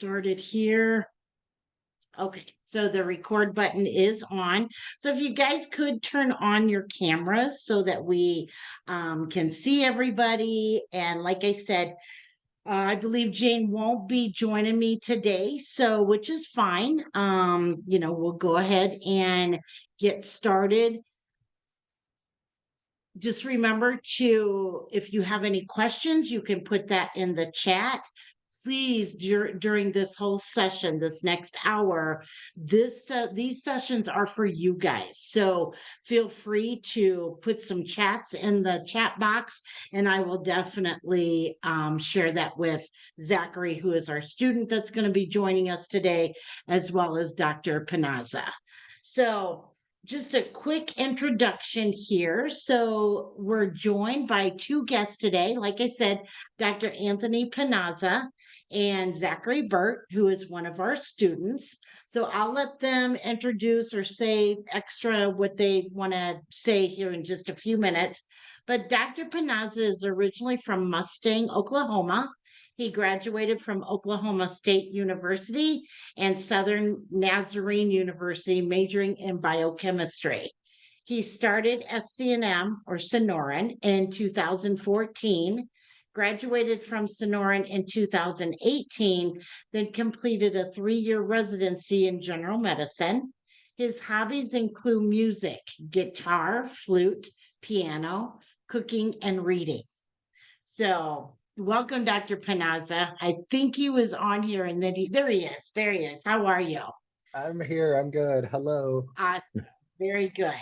started here. Okay, so the record button is on. So if you guys could turn on your cameras so that we can see everybody. And like I said, I believe Jane won't be joining me today, so which is fine. We'll go ahead and get started. Just remember to, if you have any questions, you can put that in the chat. Please, during this whole session, this next hour, these sessions are for you guys. So feel free to put some chats in the chat box, and I will definitely share that with Zachary, who is our student that's going to be joining us today, as well as Dr. Pinazza. So just a quick introduction here. So we're joined by two guests today. Like I said, Dr. Anthony Pinazza and Zachary Burt, who is one of our students. So I'll let them introduce or say extra what they want to say here in just a few minutes. But Dr. Pinazza is originally from Mustang, Oklahoma. He graduated from Oklahoma State University and Southern Nazarene University, majoring in biochemistry. He started SCNM or Sonoran in 2014, graduated from Sonoran in 2018, then completed a 3-year residency in general medicine. His hobbies include music, guitar, flute, piano, cooking, and reading. So welcome, Dr. Pinazza. I think he was on here and then there he is. There he is. How are you? I'm here. I'm good. Hello. Awesome. Very good.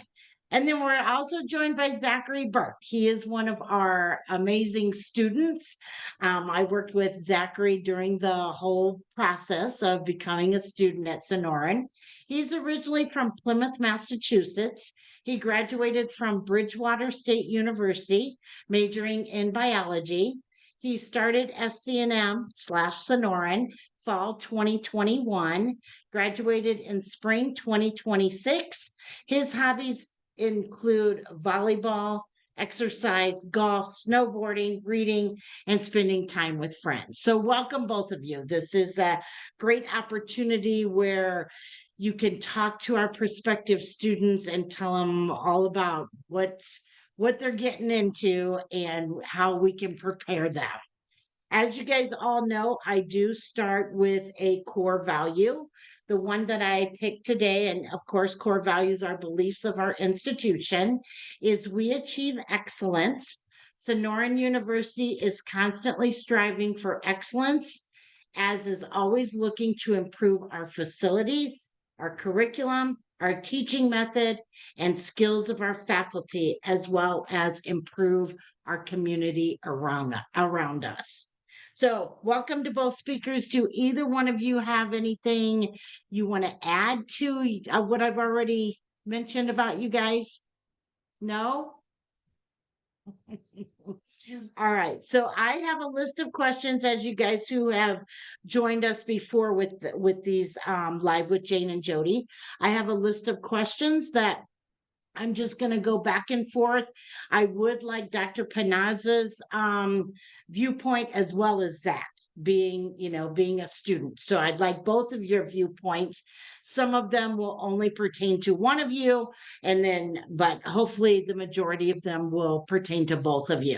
And then we're also joined by Zachary Burt. He is one of our amazing students. I worked with Zachary during the whole process of becoming a student at Sonoran. He's originally from Plymouth, Massachusetts. He graduated from Bridgewater State University, majoring in biology. He started SCNM/Sonoran fall 2021, graduated in spring 2026. His hobbies include volleyball, exercise, golf, snowboarding, reading, and spending time with friends. So welcome both of you. This is a great opportunity where you can talk to our prospective students and tell them all about what they're getting into and how we can prepare them. As you guys all know, I do start with a core value. The one that I picked today, and of course, core values are beliefs of our institution, is we achieve excellence. Sonoran University is constantly striving for excellence, as is always looking to improve our facilities, our curriculum, our teaching method, and skills of our faculty, as well as improve our community around us. So welcome to both speakers. Do either one of you have anything you want to add to what I've already mentioned about you guys? No? All right. So I have a list of questions, as you guys who have joined us before with these live with Jane and Jody. I have a list of questions that I'm just going to go back and forth. I would like Dr. Pinazza's viewpoint as well as Zach being a student. So I'd like both of your viewpoints. Some of them will only pertain to one of you, but hopefully the majority of them will pertain to both of you.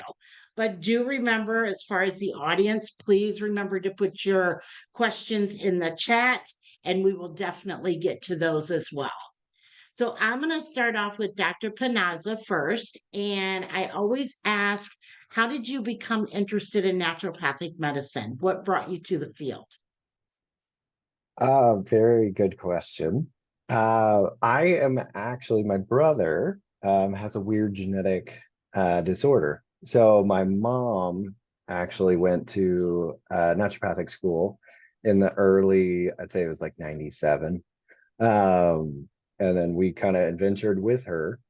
But do remember, as far as the audience, please remember to put your questions in the chat, and we will definitely get to those as well. So I'm going to start off with Dr. Pinazza first. And I always ask, how did you become interested in naturopathic medicine? What brought you to the field? Very good question. My brother has a weird genetic disorder. So my mom actually went to naturopathic school in the I'd say it was like 97. And then we kind of adventured with her.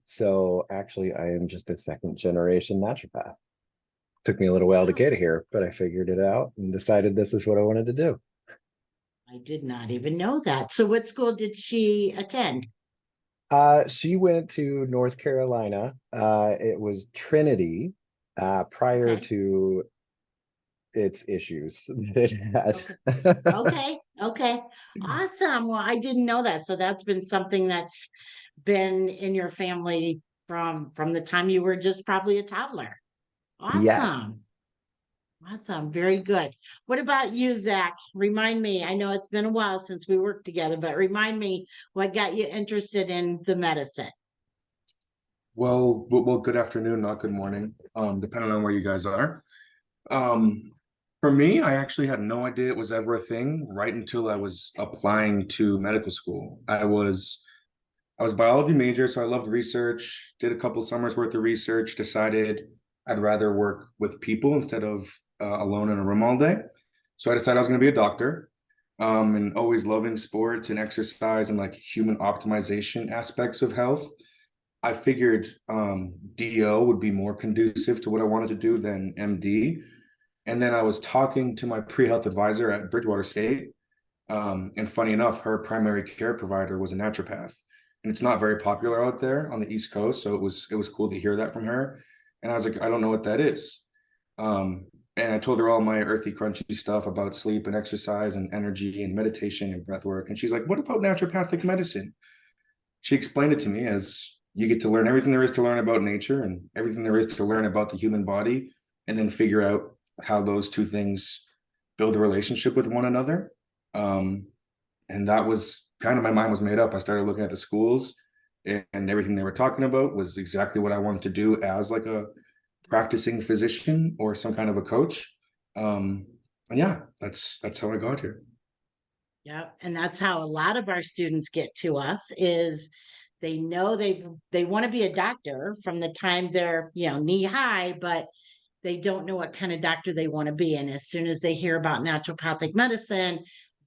So actually, I am just a second generation naturopath. Took me a little while to get here, but I figured it out and decided this is what I wanted to do. I did not even know that. So what school did she attend? She went to North Carolina. It was Trinity prior Okay. to its issues that it Okay. had. Okay. Awesome. Well, I didn't know that. So that's been something that's been in your family from the time you were just probably a toddler. Yes. Awesome. Awesome. Very good. What about you, Zach? Remind me. I know it's been a while since we worked together, but remind me what got you interested in the medicine. Well, good afternoon, not good morning, depending on where you guys are. Um, for me, I actually had no idea it was ever a thing right until I was applying to medical school. I was a biology major, so I loved research, did a couple summers worth of research, decided I'd rather work with people instead of alone in a room all day. So I decided I was going to be a doctor. And always loving sports and exercise and like human optimization aspects of health. I figured DO would be more conducive to what I wanted to do than MD. And then I was talking to my pre-health advisor at Bridgewater State. And funny enough, her primary care provider was a naturopath. And it's not very popular out there on the East Coast. So it was cool to hear that from her. And I was like, I don't know what that is. And I told her all my earthy, crunchy stuff about sleep and exercise and energy and meditation and breath work. And she's like, what about naturopathic medicine? She explained it to me as you get to learn everything there is to learn about nature and everything there is to learn about the human body, and then figure out how those two things build a relationship with one another. Um, and that was kind of, my mind was made up. I started looking at the schools, and everything they were talking about was exactly what I wanted to do as like a practicing physician or some kind of a coach. And yeah, that's how I got here. Yep. And that's how a lot of our students get to us is they know they want to be a doctor from the time they're, knee high, but they don't know what kind of doctor they want to be. And as soon as they hear about naturopathic medicine,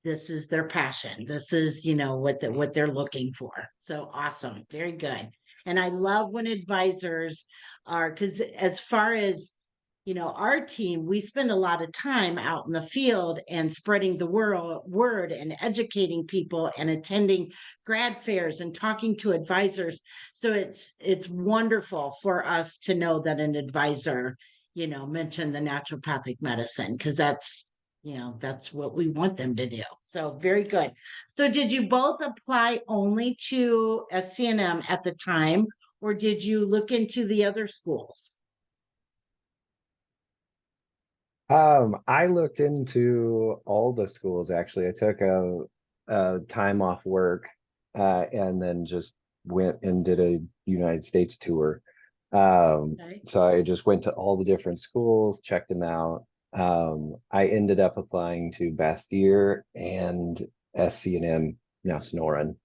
this is their passion. This is, what they're looking for. So awesome. Very good. And I love when advisors are, because as far as our team, we spend a lot of time out in the field and spreading the word and educating people and attending grad fairs and talking to advisors. So it's wonderful for us to know that an advisor, mentioned the naturopathic medicine because that's what we want them to do. So very good. So did you both apply only to SCNM at the time, or did you look into the other schools? I looked into all the schools actually. I took a time off work, and then just went and did a United States tour. Okay. So I just went to all the different schools, checked them out. I ended up applying to Bastyr and SCNM, now Sonoran,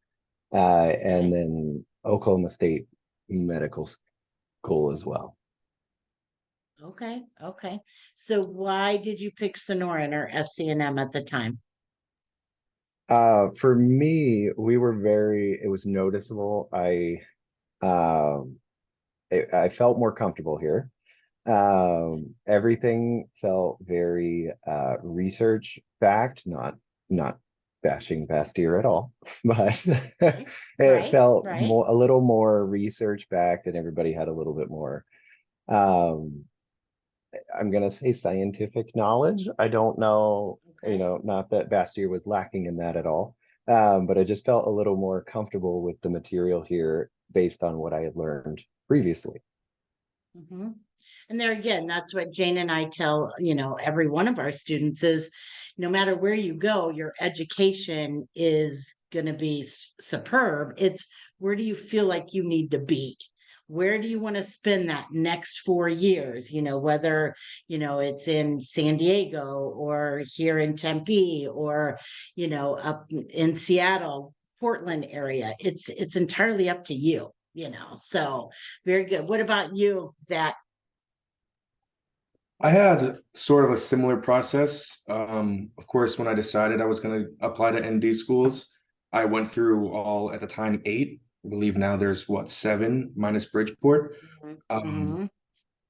and Okay. then Oklahoma State Medical School as well. Okay. So why did you pick Sonoran or SCNM at the time? For me, it was noticeable. Um, I felt more comfortable here. Everything felt very research backed, not bashing Bastyr at all, but Right, it felt right. a little more research backed, and everybody had a little bit more. Um, I'm gonna say scientific knowledge. I don't know, Okay. not that Bastyr was lacking in that at all. But I just felt a little more comfortable with the material here based on what I had learned previously. hmm And there again, that's what Jane and I tell, every one of our students is no matter where you go, your education is going to be superb. It's where do you feel like you need to be? Where do you want to spend that next 4 years? Whether, it's in San Diego or here in Tempe or, up in Seattle, Portland area. It's entirely up to you, So very good. What about you, Zach? I had sort of a similar process. Of course, when I decided I was going to apply to ND schools, I went through all at the time eight. I believe now there's what, seven minus Bridgeport. Um, Mm-hmm.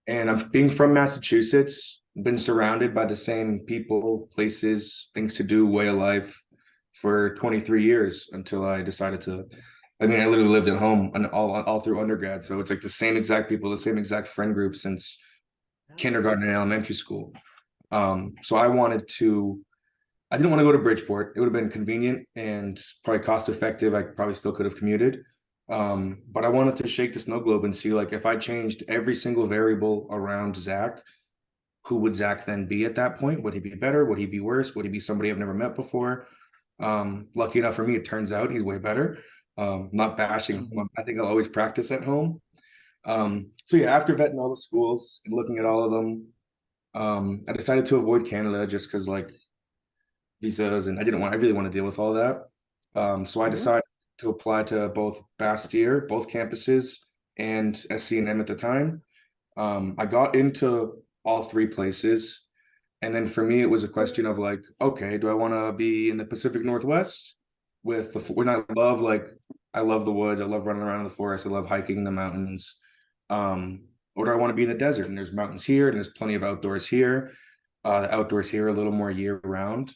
and I'm being from Massachusetts, been surrounded by the same people, places, things to do, way of life for 23 years until I decided to. I mean, I literally lived at home and all through undergrad, so it's like the same exact people, the same exact friend group since kindergarten and elementary school. So I didn't want to go to Bridgeport. It would have been convenient and probably cost effective. I probably still could have commuted. But I wanted to shake the snow globe and see, like, if I changed every single variable around Zach, who would Zach then be at that point? Would he be better? Would he be worse? Would he be somebody I've never met before? Lucky enough for me, it turns out he's way better. Not bashing him. I think I'll always practice at home. So yeah, after vetting all the schools and looking at all of them, I decided to avoid Canada just because, like, visas, and I really want to deal with all that. So I decided to apply to both Bastyr, both campuses, and SC&M at the time. I got into all three places. And then for me, it was a question of, like, okay, do I want to be in the Pacific Northwest when I love the woods, I love running around in the forest, I love hiking in the mountains. Or do I want to be in the desert? And there's mountains here, and there's plenty of outdoors here. The outdoors here are a little more year round.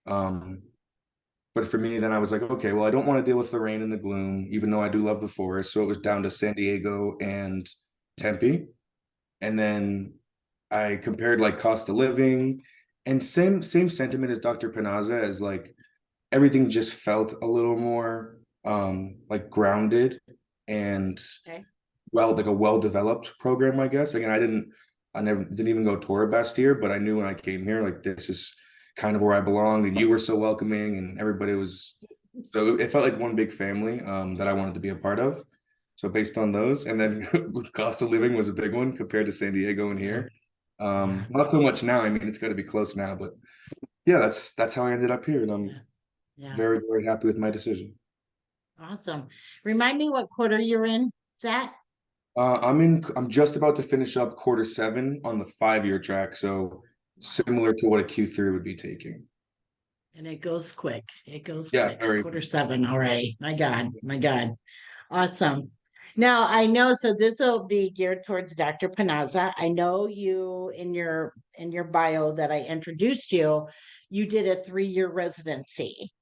But for me, then I was like, okay, well, I don't want to deal with the rain and the gloom, even though I do love the forest. So it was down to San Diego and Tempe. And then I compared, like, cost of living, and same sentiment as Dr. Pinazza, as, like, everything just felt a little more like grounded and Okay. like a well-developed program, I guess. Again, I never didn't even go tour Bastyr, but I knew when I came here, like, this is kind of where I belonged, and you were so welcoming, and everybody was, so it felt like one big family that I wanted to be a part of. So based on those, and then cost of living was a big one compared to San Diego and here. Not so much now. I mean, it's got to be close now, but yeah, that's how I ended up here, and I'm Yeah. very, very happy with my decision. Awesome. Remind me what quarter you're in, Zach? I'm just about to finish up quarter 7 on the 5-year track, so similar to what a Q3 would be taking. And it goes quick. It goes Yeah, quick. very. Quarter 7 already. My God. My God. Awesome. Now I know, so this will be geared towards Dr. Panazza. I know you in your bio that I introduced you, you did a 3-year residency.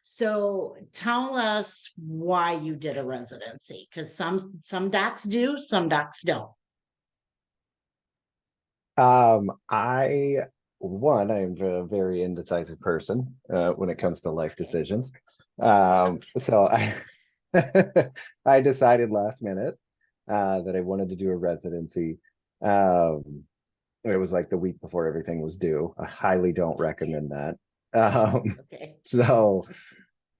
So tell us why you did a residency, because some docs do, some docs don't. I am a very indecisive person when it comes to life decisions. So I decided last minute that I wanted to do a residency. Um, it was like the week before everything was due. I highly don't recommend that. Okay. So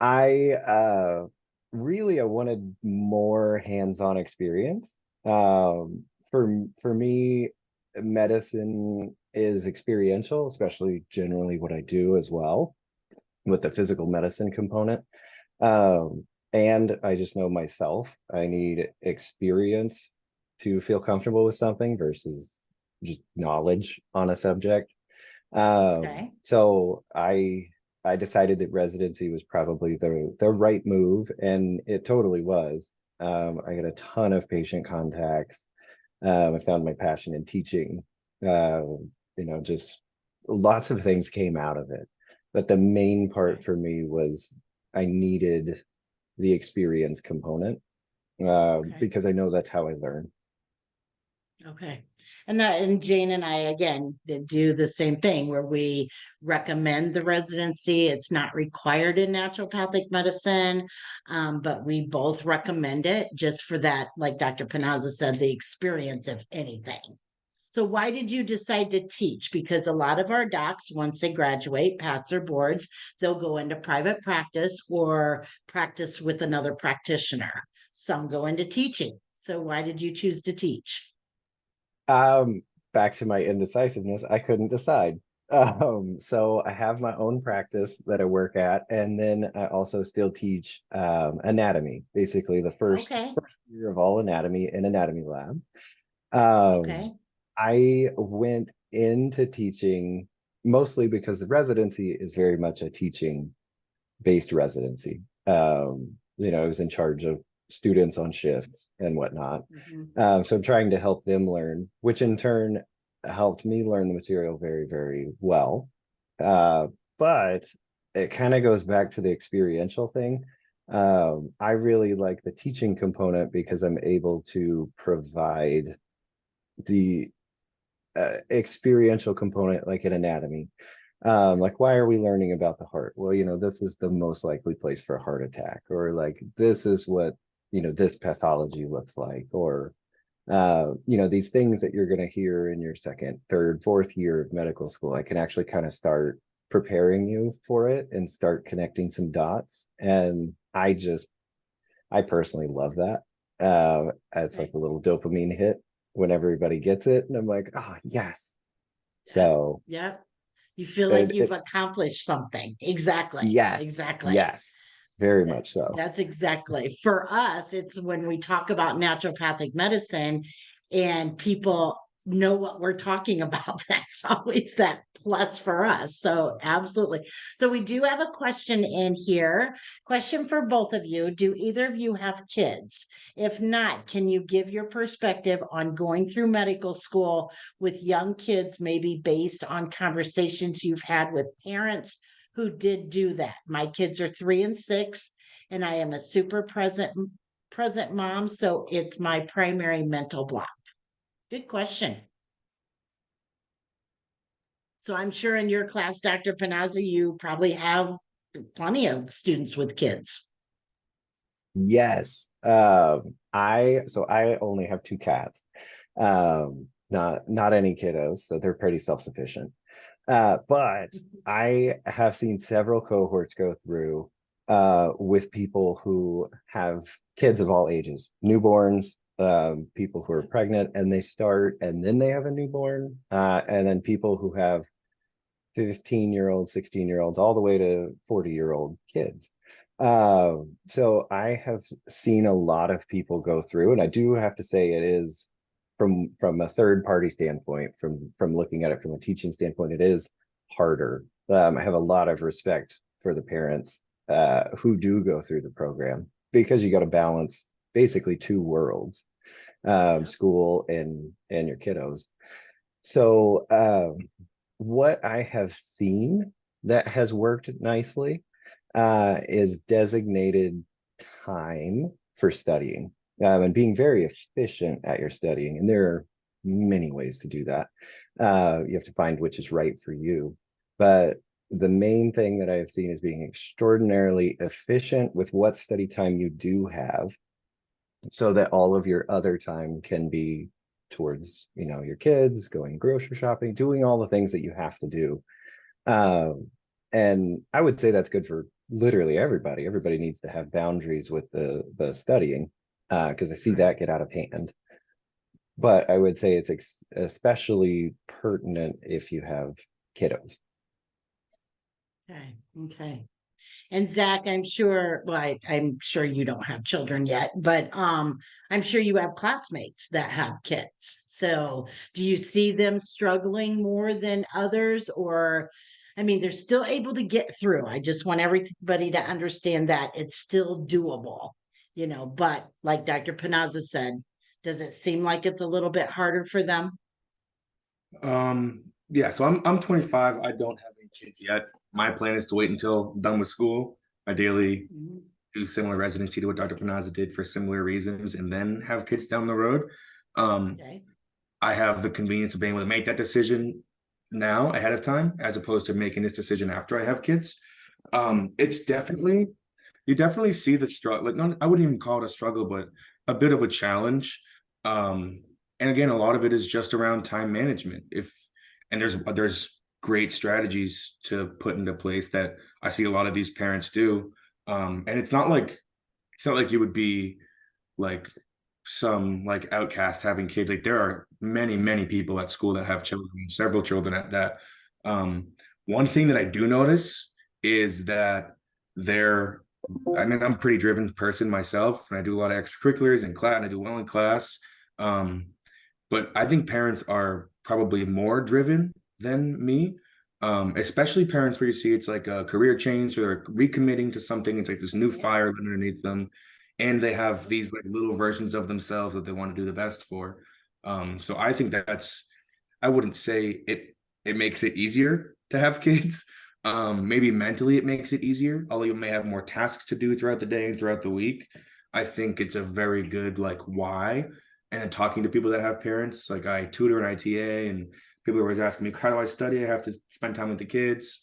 I really I wanted more hands-on experience. For me, medicine is experiential, especially generally what I do as well with the physical medicine component. And I just know myself, I need experience to feel comfortable with something versus just knowledge on a subject. Okay. So I decided that residency was probably the right move, and it totally was. I got a ton of patient contacts. I found my passion in teaching. Just lots of things came out of it. But the main part for me was I needed the experience component Okay. because I know that's how I learn. Okay. And Jane and I again did do the same thing where we recommend the residency. It's not required in naturopathic medicine, but we both recommend it just for that, like Dr. Pinazza said, the experience, if anything. So why did you decide to teach? Because a lot of our docs, once they graduate, pass their boards, they'll go into private practice or practice with another practitioner. Some go into teaching. So why did you choose to teach? Um, Back to my indecisiveness, I couldn't decide. So I have my own practice that I work at, and then I also still teach anatomy, basically the Okay. first year of all anatomy in anatomy lab. Um, Okay. I went into teaching mostly because the residency is very much a teaching based residency. I was in charge of students on shifts and whatnot. Mhm. So I'm trying to help them learn, which in turn helped me learn the material very, very well. But it kind of goes back to the experiential thing. I really like the teaching component because I'm able to provide the experiential component, like in anatomy. Like, why are we learning about the heart? Well, this is the most likely place for a heart attack, or like this is what, this pathology looks like, or these things that you're going to hear in your second, third, fourth year of medical school. I can actually kind of start preparing you for it and start connecting some dots. And I personally love that. It's like Right. a little dopamine hit when everybody gets it. And I'm like, oh, yes. Yep. So, Yep. You feel like it, you've accomplished something. Exactly. yes, Exactly. yes, very That- much so. That's exactly for us. It's when we talk about naturopathic medicine and people know what we're talking about. That's always that plus for us. So, absolutely. So, we do have a question in here. Question for both of you. Do either of you have kids? If not, can you give your perspective on going through medical school with young kids, maybe based on conversations you've had with parents who did do that? My kids are 3 and 6, and I am a super present mom, so it's my primary mental block. Good question. So I'm sure in your class, Dr. Pinazza, you probably have plenty of students with kids. Yes. I only have two cats. Not any kiddos, so they're pretty self-sufficient. But I have seen several cohorts go through with people who have kids of all ages, newborns, people who are pregnant and they start and then they have a newborn, and then people who have 15-year-olds, 16-year-olds, all the way to 40-year-old kids. So I have seen a lot of people go through, and I do have to say it is from a third party standpoint, from looking at it from a teaching standpoint, it is harder. I have a lot of respect for the parents who do go through the program, because you got to balance basically two worlds, school and your kiddos. So what I have seen that has worked nicely is designated time for studying, and being very efficient at your studying. And there are many ways to do that. You have to find which is right for you. But the main thing that I have seen is being extraordinarily efficient with what study time you do have, so that all of your other time can be towards, your kids, going grocery shopping, doing all the things that you have to do. And I would say that's good for literally everybody. Everybody needs to have boundaries with the studying, because I see that get out of hand. But I would say it's especially pertinent if you have kiddos. Okay. Okay. And Zach, I'm sure, well, I'm sure you don't have children yet, but I'm sure you have classmates that have kids. So do you see them struggling more than others? Or, I mean, they're still able to get through. I just want everybody to understand that it's still doable, but like Dr. Panazza said, does it seem like it's a little bit harder for them? Yeah, so I'm 25. I don't have any kids yet. My plan is to wait until I'm done with school, ideally Mhm. do similar residency to what Dr. Pinazza did for similar reasons, and then have kids down the road. Um, Okay. I have the convenience of being able to make that decision now ahead of time, as opposed to making this decision after I have kids. It's definitely, you definitely see the struggle. Like, I wouldn't even call it a struggle, but a bit of a challenge. And again, a lot of it is just around time management. And there's great strategies to put into place that I see a lot of these parents do. And it's not like you would be like some like outcast having kids. Like, there are many, many people at school that have children, several children at that. Um, One thing that I do notice is that they're, I mean, I'm a pretty driven person myself, and I do a lot of extracurriculars in class, and I do well in class. Um, but I think parents are probably more driven than me. Especially parents where you see it's like a career change, or they're recommitting to something. It's like this new Yeah. fire underneath them, and they have these like little versions of themselves that they want to do the best for. So I think I wouldn't say it makes it easier to have kids. Maybe mentally it makes it easier, although you may have more tasks to do throughout the day and throughout the week. I think it's a very good like why. And then talking to people that have parents, like I tutor and ITA, and People are always asking me, how do I study? I have to spend time with the kids.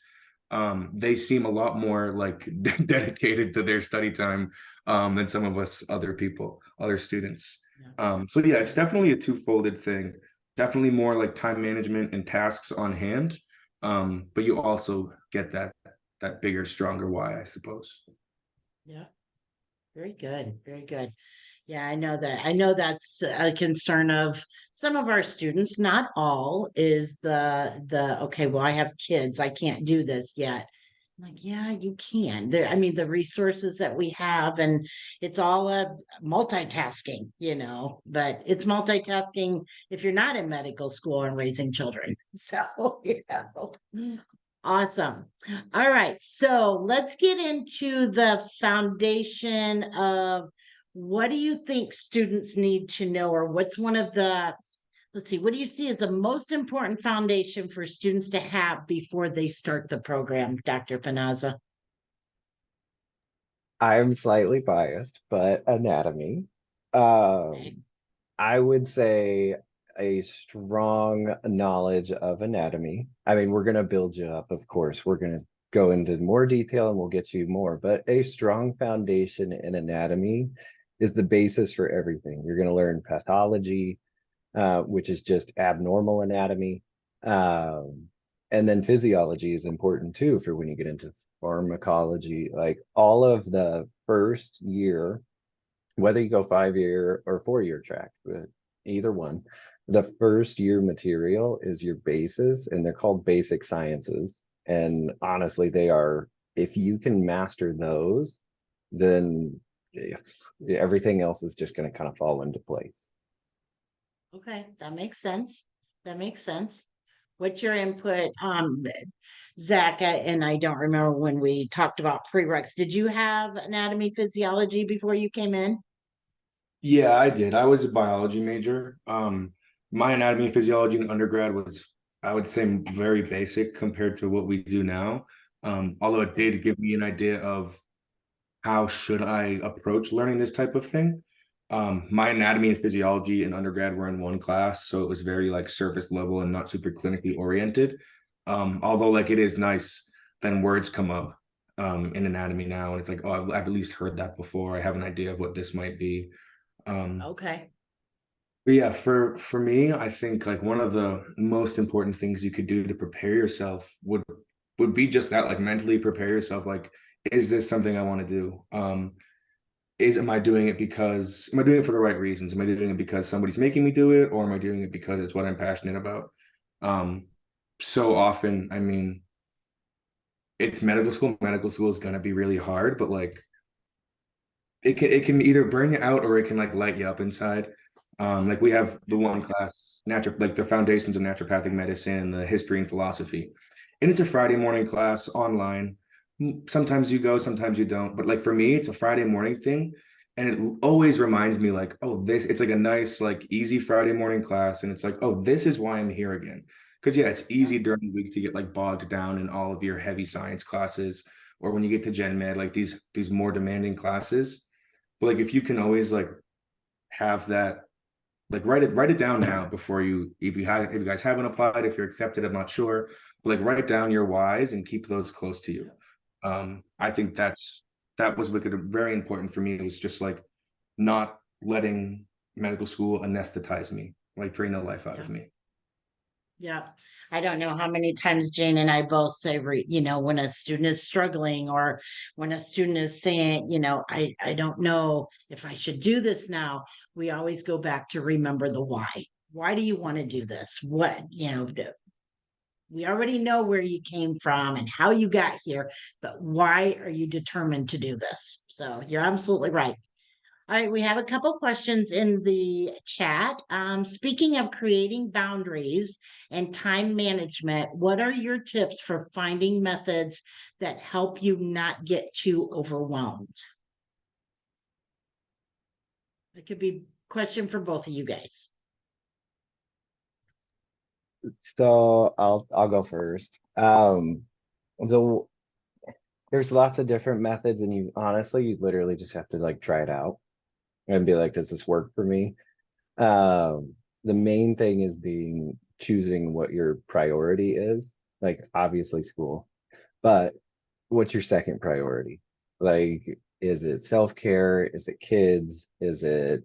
They seem a lot more like dedicated to their study time than some of us other people, other students. So yeah, it's definitely a two-folded thing. Definitely more like time management and tasks on hand. But you also get that bigger, stronger why, I suppose. Yeah. Very good. Very good. Yeah, I know that. I know that's a concern of some of our students, not all, is the okay, well, I have kids, I can't do this yet. I'm like, yeah, you can. There, I mean, the resources that we have, and it's all a multitasking, but it's multitasking if you're not in medical school and raising children. So, awesome. All right, so let's get into the foundation of what do you think students need to know, or what's one of the, let's see, what do you see as the most important foundation for students to have before they start the program, Dr. Pinazza? I'm slightly biased, but anatomy. Okay. I would say a strong knowledge of anatomy. I mean, we're going to build you up, of course. We're going to go into more detail and we'll get you more, but a strong foundation in anatomy is the basis for everything. You're going to learn pathology, which is just abnormal anatomy. Um, and then physiology is important too for when you get into pharmacology. Like all of the first year, whether you go 5-year or 4-year track, but either one, the first year material is your basis, and they're called basic sciences. And honestly, they are, if you can master those, then everything else is just going to kind of fall into place. Okay, that makes sense. That makes sense. What's your input, Zach? And I don't remember when we talked about prereqs. Did you have anatomy, physiology before you came in? Yeah, I did. I was a biology major. My anatomy and physiology in undergrad was, I would say, very basic compared to what we do now. Although it did give me an idea of how should I approach learning this type of thing. My anatomy and physiology in undergrad were in one class, so it was very like surface level and not super clinically oriented. Although like it is nice, then words come up in anatomy now, and it's like, oh, I've at least heard that before. I have an idea of what this might be. Okay. But yeah, for me, I think like one of the most important things you could do to prepare yourself would be just that, like mentally prepare yourself. Like, is this something I want to do? Am I doing it because am I doing it for the right reasons? Am I doing it because somebody's making me do it, or am I doing it because it's what I'm passionate about? Um, so often, I mean, it's medical school. Medical school is gonna be really hard, but like it can either bring it out or it can like light you up inside. Like we have the one class, like the foundations of naturopathic medicine and the history and philosophy. And it's a Friday morning class online. Sometimes you go, sometimes you don't. But like for me, it's a Friday morning thing. And it always reminds me like, oh, it's like a nice, like easy Friday morning class. And it's like, oh, this is why I'm here again. Because yeah, it's easy during the week to get like bogged down in all of your heavy science classes, or when you get to Gen Med, like these more demanding classes. But like if you can always like have that, like write it down now before you, if you guys haven't applied, if you're accepted, I'm not sure, but like write down your whys and keep those close to you. I think that was like very important for me. It was just like not letting medical school anesthetize me, like drain the life out Yeah. of me. Yeah. I don't know how many times Jane and I both say, when a student is struggling, or when a student is saying, I don't know if I should do this now, we always go back to remember the why. Why do you want to do this? We already know where you came from and how you got here, but why are you determined to do this? So you're absolutely right. All right, we have a couple questions in the chat. Speaking of creating boundaries and time management, what are your tips for finding methods that help you not get too overwhelmed? It could be a question for both of you guys. So I'll go first. The There's lots of different methods, and you literally just have to like try it out and be like, does this work for me? The main thing is being choosing what your priority is, like obviously school, but what's your second priority? Like, is it self-care? Is it kids? Is it,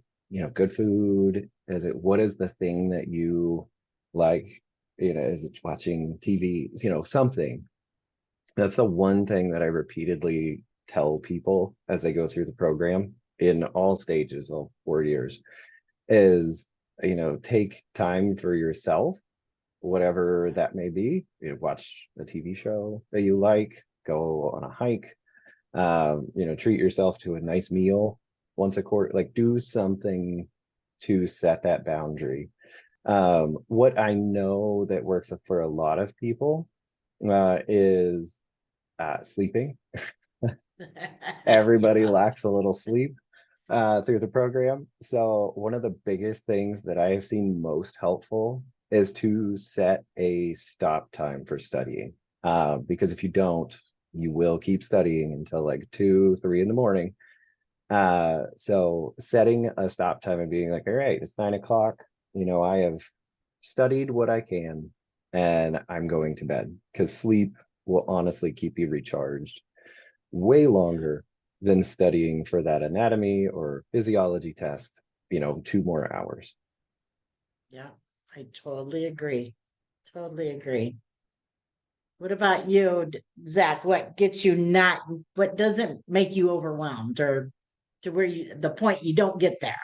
good food? Is it, what is the thing that you like? Is it watching TV? Something. That's the one thing that I repeatedly tell people as they go through the program in all stages, all 4 years, is, take time for yourself, whatever that may be. Watch a TV show that you like, go on a hike, treat yourself to a nice meal once a quarter, like do something to set that boundary. What I know that works for a lot of people is sleeping. Everybody lacks a little sleep through the program. So one of the biggest things that I have seen most helpful is to set a stop time for studying. Because if you don't, you will keep studying until like 2, 3 in the morning. So setting a stop time and being like, all right, it's 9 o'clock. I have studied what I can and I'm going to bed, because sleep will honestly keep you recharged way longer than studying for that anatomy or physiology test, 2 more hours. Yeah, I totally agree. Totally agree. What about you, Zach? What doesn't make you overwhelmed or to where the point you don't get there?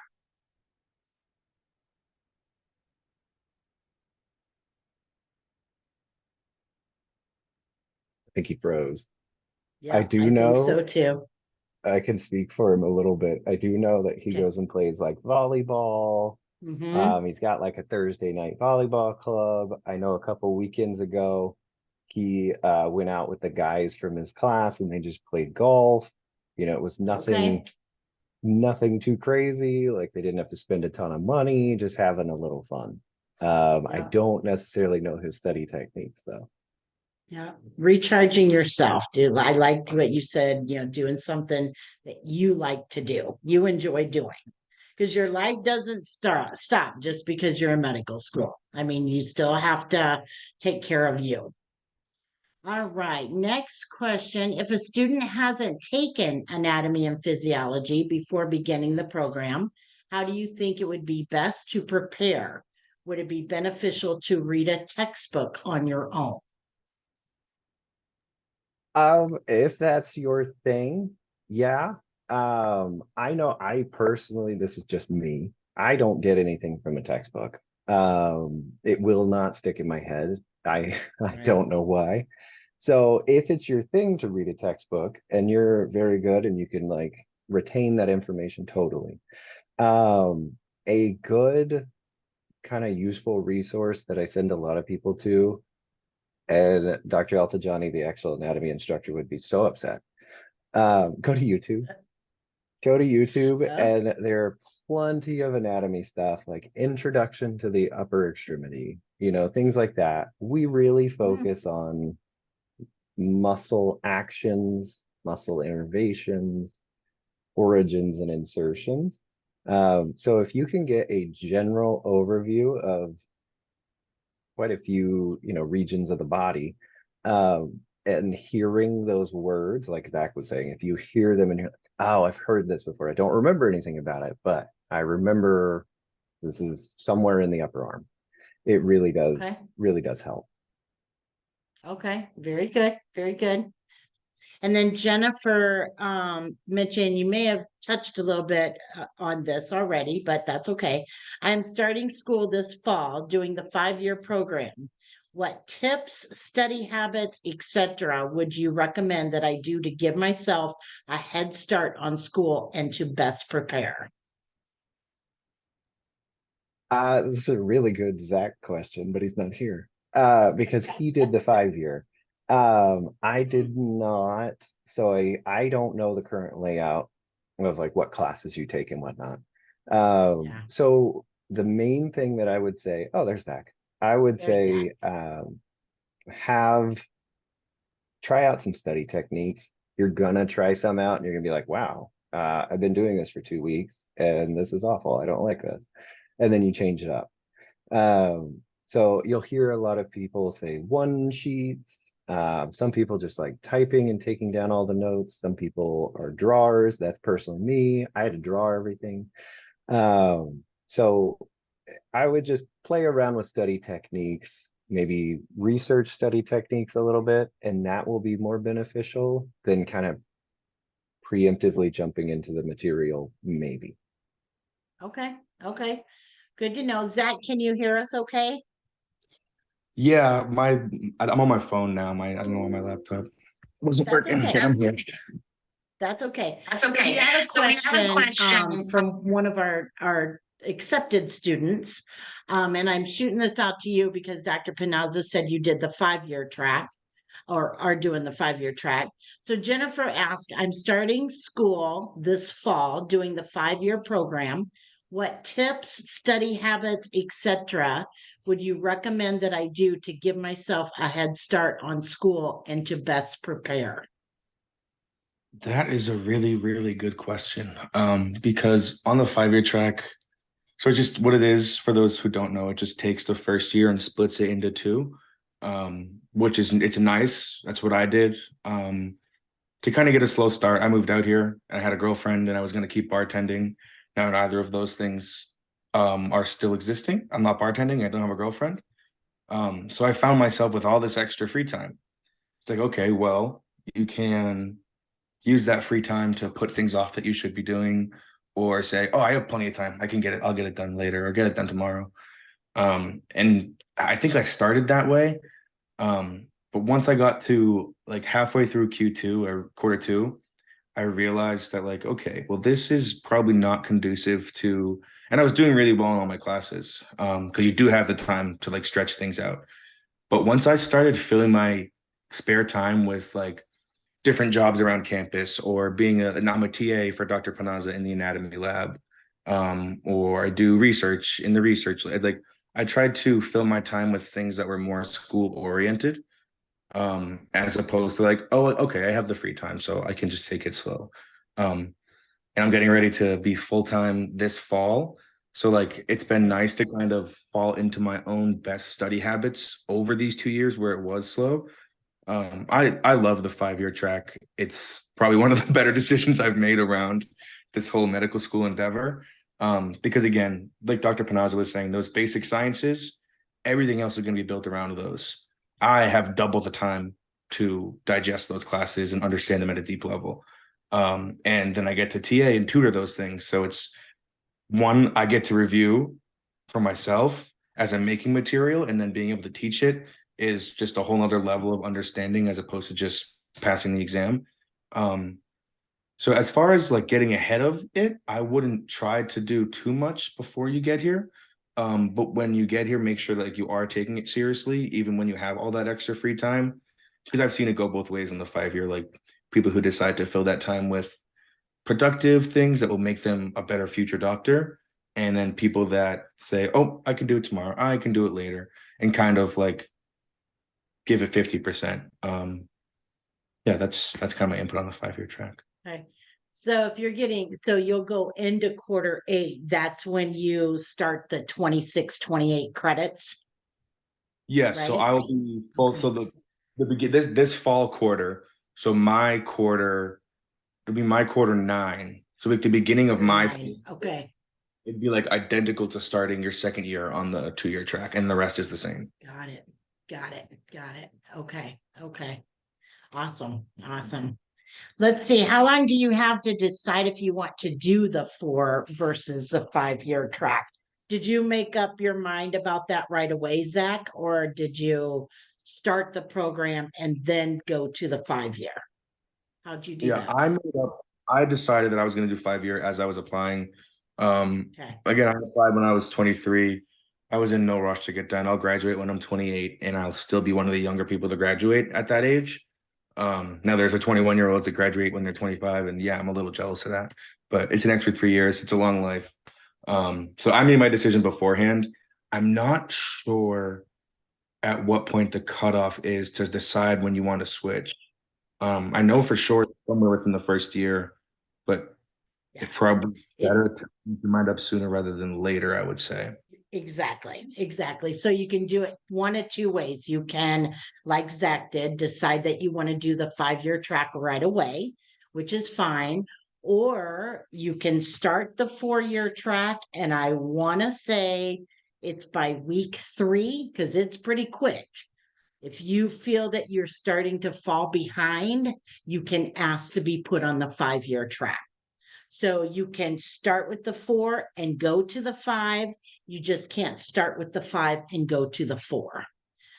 I think he froze. I Yeah, do I think so know, too. I can speak for him a little bit. I do know that he Okay. goes and plays like volleyball. Mm-hmm. He's got like a Thursday night volleyball club. I know a couple weekends ago, he went out with the guys from his class and they just played golf. It was Okay. nothing too crazy. Like they didn't have to spend a ton of money, just having a little fun. I Yeah. don't necessarily know his study techniques though. Yeah. Recharging yourself, dude. I liked what you said, doing something that you like to do, you enjoy doing. Because your life doesn't stop just because you're in medical school. I mean, you still have to take care of you. All right, next question. If a student hasn't taken anatomy and physiology before beginning the program, how do you think it would be best to prepare? Would it be beneficial to read a textbook on your own? If that's your thing, yeah. I know I personally, this is just me. I don't get anything from a textbook. It will not stick in my head. I Right. don't know why. So if it's your thing to read a textbook and you're very good and you can like retain that information totally. A good kind of useful resource that I send a lot of people to, and Dr. Altajani, the actual anatomy instructor, would be so upset. Go to YouTube. Go to YouTube, Uh, and there are plenty of anatomy stuff like introduction to the upper extremity, things like that. We really mm, focus on muscle actions, muscle innervations, origins, and insertions. So if you can get a general overview of quite a few, regions of the body, and hearing those words, like Zach was saying, if you hear them and you're like, oh, I've heard this before. I don't remember anything about it, but I remember this is somewhere in the upper arm. It okay. really does help. Okay. Very good. Very good. And then Jennifer mentioned you may have touched a little bit on this already, but that's okay. I'm starting school this fall doing the 5-year program. What tips, study habits, etc., would you recommend that I do to give myself a head start on school and to best prepare? This is a really good Zach question, but he's not here. Because he did the 5 year. I did not, so I don't know the current layout of like what classes you take and whatnot. Yeah, So the main thing that I would say, oh, there's Zach. I would there's that. say have try out some study techniques. You're gonna try some out and you're gonna be like, wow, I've been doing this for 2 weeks and this is awful. I don't like this. And then you change it up. So you'll hear a lot of people say one sheets. Some people just like typing and taking down all the notes. Some people are drawers. That's personally me. I had to draw everything. So I would just play around with study techniques, maybe research study techniques a little bit, and that will be more beneficial than kind of preemptively jumping into the material, maybe. Okay, okay. Good to know. Zach, can you hear us okay? Yeah, I'm on my phone now. I don't know why my laptop wasn't That's working. okay. I'm here. That's okay. That's So we okay. had a So we have a question question. from one of our accepted students. And I'm shooting this out to you because Dr. Pinazza said you did the 5-year track or are doing the 5-year track. So Jennifer asked, I'm starting school this fall doing the 5-year program. What tips, study habits, etc. would you recommend that I do to give myself a head start on school and to best prepare? That is a really, really good question. Because on the 5-year track, so just what it is for those who don't know, it just takes the first year and splits it into two, which is it's nice. That's what I did. To kind of get a slow start, I moved out here. I had a girlfriend, and I was going to keep bartending. Now, neither of those things are still existing. I'm not bartending. I don't have a girlfriend. So I found myself with all this extra free time. It's like, okay, well, you can use that free time to put things off that you should be doing, or say, oh, I have plenty of time. I can get it. I'll get it done later or get it done tomorrow. And I think I started that way. But once I got to like halfway through Q2 or quarter two, I realized that like, okay, well, this is probably not conducive to, and I was doing really well in all my classes, because you do have the time to like stretch things out. But once I started filling my spare time with like different jobs around campus or being I'm a TA for Dr. Pinazza in the anatomy lab, or I do research in the research lab. Like I tried to fill my time with things that were more school oriented, as opposed to like, oh, okay, I have the free time, so I can just take it slow. And I'm getting ready to be full time this fall. So like it's been nice to kind of fall into my own best study habits over these 2 years where it was slow. I love the 5-year track. It's probably one of the better decisions I've made around this whole medical school endeavor. Because again, like Dr. Pinazza was saying, those basic sciences, everything else is going to be built around those. I have double the time to digest those classes and understand them at a deep level. And then I get to TA and tutor those things. So it's one, I get to review for myself as I'm making material, and then being able to teach it is just a whole nother level of understanding as opposed to just passing the exam. So as far as like getting ahead of it, I wouldn't try to do too much before you get here. But when you get here, make sure that like, you are taking it seriously, even when you have all that extra free time. Because I've seen it go both ways in the 5-year, like people who decide to fill that time with productive things that will make them a better future doctor. And then people that say, oh, I can do it tomorrow, I can do it later, and kind of like give it 50%. Yeah, that's kind of my input on the 5-year track. Okay. So if you're getting, so you'll go into quarter 8, that's when you start the 26, 28 credits, Yes, so right? I will be full. Okay. So the begin this fall quarter. So my quarter, it'll be my quarter 9. So like the beginning of my, Okay, it'd be like identical to starting your second year on the 2-year track, and the rest is the same. got it. Got it. Got it. Okay. Okay. Awesome. Awesome. Let's see, how long do you have to decide if you want to do the 4 versus the 5-year track? Did you make up your mind about that right away, Zach, or did you start the program and then go to the 5-year? How'd you do Yeah, that? I decided that I was going to do 5-year as I was applying. Okay. Again, I applied when I was 23. I was in no rush to get done. I'll graduate when I'm 28, and I'll still be one of the younger people to graduate at that age. Now there's a 21-year-olds that graduate when they're 25, and yeah, I'm a little jealous of that. But it's an extra 3 years. It's a long life. So I made my decision beforehand. I'm not sure at what point the cutoff is to decide when you want to switch. I know for sure somewhere within the first year, but Yeah. it's probably It- better to make your mind up sooner rather than later, I would say. Exactly. So you can do it one of two ways. You can, like Zach did, decide that you want to do the 5-year track right away, which is fine. Or you can start the 4-year track. And I want to say it's by week 3 because it's pretty quick. If you feel that you're starting to fall behind, you can ask to be put on the 5-year track. So you can start with the 4 and go to the 5. You just can't start with the 5 and go to the 4.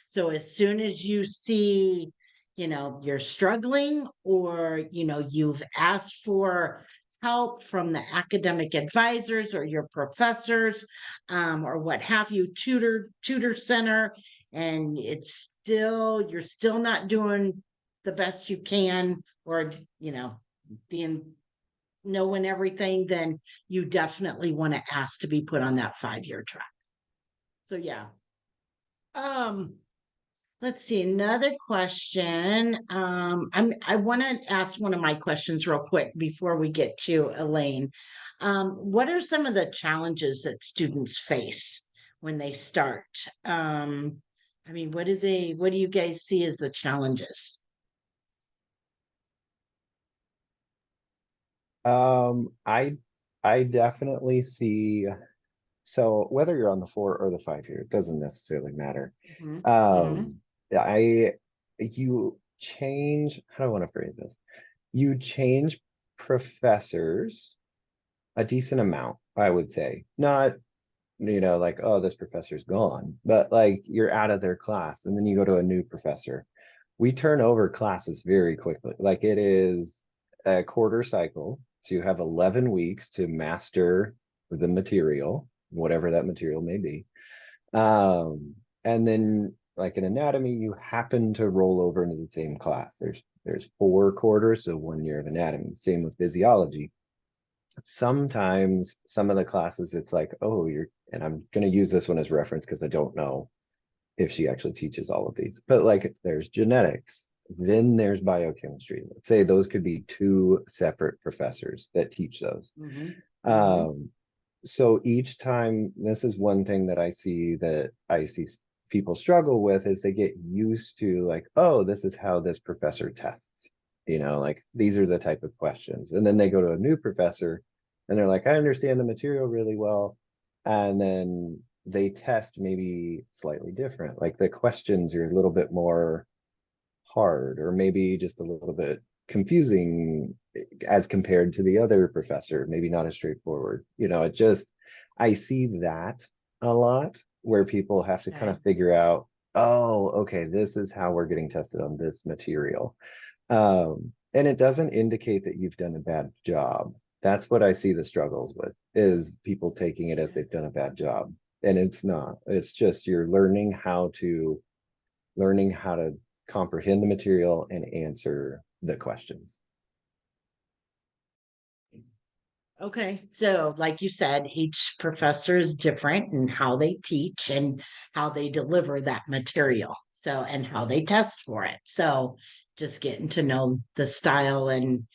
So as soon as you see, you're struggling, or, you've asked for help from the academic advisors or your professors, or what have you, tutor center, and you're still not doing the best you can, or, being knowing everything, then you definitely want to ask to be put on that 5-year track. So yeah. Let's see, another question. I want to ask one of my questions real quick before we get to Elaine. What are some of the challenges that students face when they start? What do you guys see as the challenges? I definitely see, so whether you're on the 4 or the 5-year, it doesn't necessarily matter. Mhm, Um, you change, how do I want to phrase this? You change professors a decent amount, I would say. Not, like, oh, this professor's gone, but like you're out of their class and then you go to a new professor. We turn over classes very quickly. Like, it is a quarter cycle. So you have 11 weeks to master the material, whatever that material may be. And then, like in anatomy, you happen to roll over into the same class. There's 4 quarters, so 1 year of anatomy. Same with physiology. Sometimes some of the classes, it's like, oh, and I'm going to use this one as reference because I don't know if she actually teaches all of these, but like there's genetics, then there's biochemistry. Let's say those could be 2 separate professors that teach those. mhm, So each time, this is one thing that I see people struggle with, is they get used to, like, oh, this is how this professor tests, like these are the type of questions. And then they go to a new professor and they're like, I understand the material really well. And then they test maybe slightly different. Like the questions are a little bit more hard, or maybe just a little bit confusing as compared to the other professor, maybe not as straightforward. I see that a lot, where people have to kind Okay. of figure out, oh, okay, this is how we're getting tested on this material. And it doesn't indicate that you've done a bad job. That's what I see the struggles with, is people taking it as they've done a bad job. And it's not. It's just you're learning how to comprehend the material and answer the questions. Okay, so like you said, each professor is different in how they teach and how they deliver that material. So, and how they test for it. So, just getting to know the style and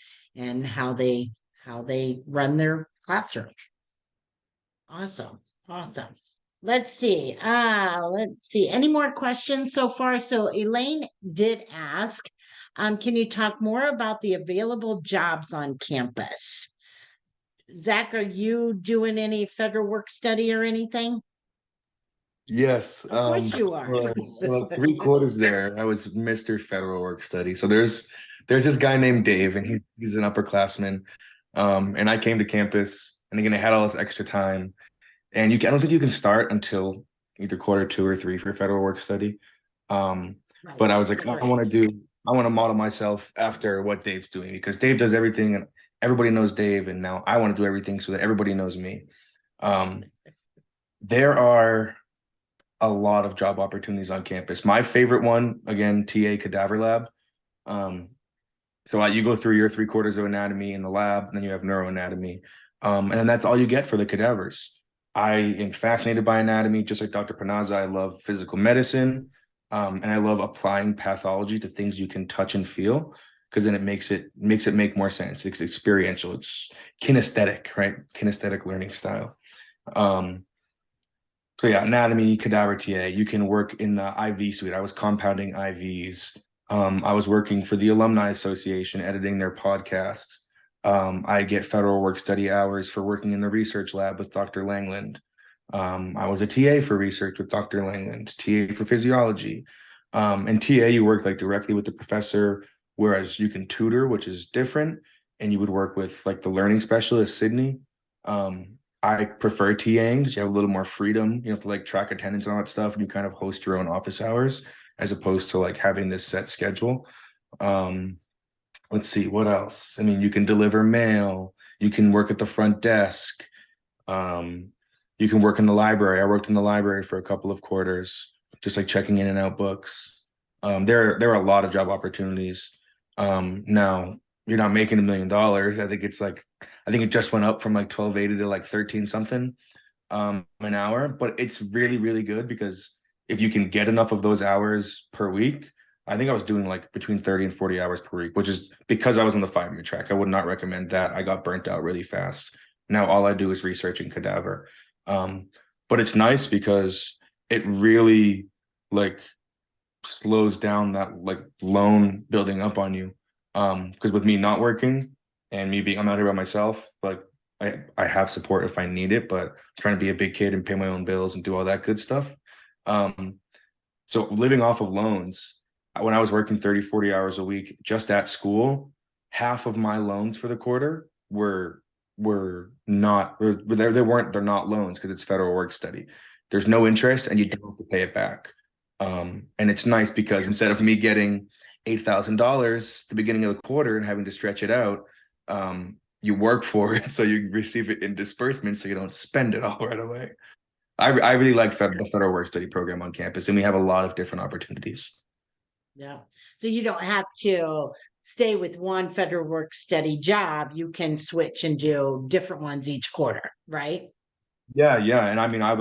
how they run their classroom. Awesome. Awesome. Let's see. Let's see. Any more questions so far? So Elaine did ask, can you talk more about the available jobs on campus? Zach, are you doing any federal work study or anything? Yes. Of course you are. For 3 quarters there, I was Mr. Federal Work Study. So there's this guy named Dave, and he's an upperclassman. And I came to campus, and again, I had all this extra time. And I don't think you can start until either quarter 2 or 3 for Federal Work Study. But I was like, Right. I want to model myself after what Dave's doing, because Dave does everything and everybody knows Dave, and now I want to do everything so that everybody knows me. There are a lot of job opportunities on campus. My favorite one, again, TA Cadaver Lab. So you go through your 3/4 of anatomy in the lab, and then you have neuroanatomy. And then that's all you get for the cadavers. I am fascinated by anatomy, just like Dr. Pinazza. I love physical medicine, and I love applying pathology to things you can touch and feel, because then it makes it make more sense. It's experiential. It's kinesthetic, right? Kinesthetic learning style. So yeah, anatomy, cadaver TA. You can work in the IV suite. I was compounding IVs. I was working for the Alumni Association, editing their podcasts. I get federal work study hours for working in the research lab with Dr. Langland. I was a TA for research with Dr. Langland, TA for physiology. And TA, you work like directly with the professor, whereas you can tutor, which is different, and you would work with like the learning specialist, Sydney. I prefer TAing because you have a little more freedom. You have to like track attendance and all that stuff, and you kind of host your own office hours as opposed to like having this set schedule. Um, let's see, what else? I mean, you can deliver mail, you can work at the front desk, um, you can work in the library. I worked in the library for a couple of quarters, just like checking in and out books. There are a lot of job opportunities. Now you're not making $1 million. I think it just went up from like 12.80 to like 13 something an hour, but it's really, really good because if you can get enough of those hours per week, I think I was doing like between 30 and 40 hours per week, which is because I was on the 5-year track. I would not recommend that. I got burnt out really fast. Now all I do is research and cadaver. Um, but it's nice because it really like slows down that like loan building up on you. Because with me not working and me being I'm out here by myself, like I have support if I need it, but trying to be a big kid and pay my own bills and do all that good stuff. Um, so living off of loans, when I was working 30, 40 hours a week just at school, half of my loans for the quarter were not they're not loans because it's federal work study. There's no interest and you don't have to pay it back. And it's nice because instead of me getting $8,000 the beginning of the quarter and having to stretch it out, you work for it, so you receive it in disbursements, so you don't spend it all right away. I really like the federal work study program on campus, and we have a lot of different opportunities. Yeah. So you don't have to stay with one federal work study job. You can switch and do different ones each quarter, right? Yeah, yeah. And I mean, I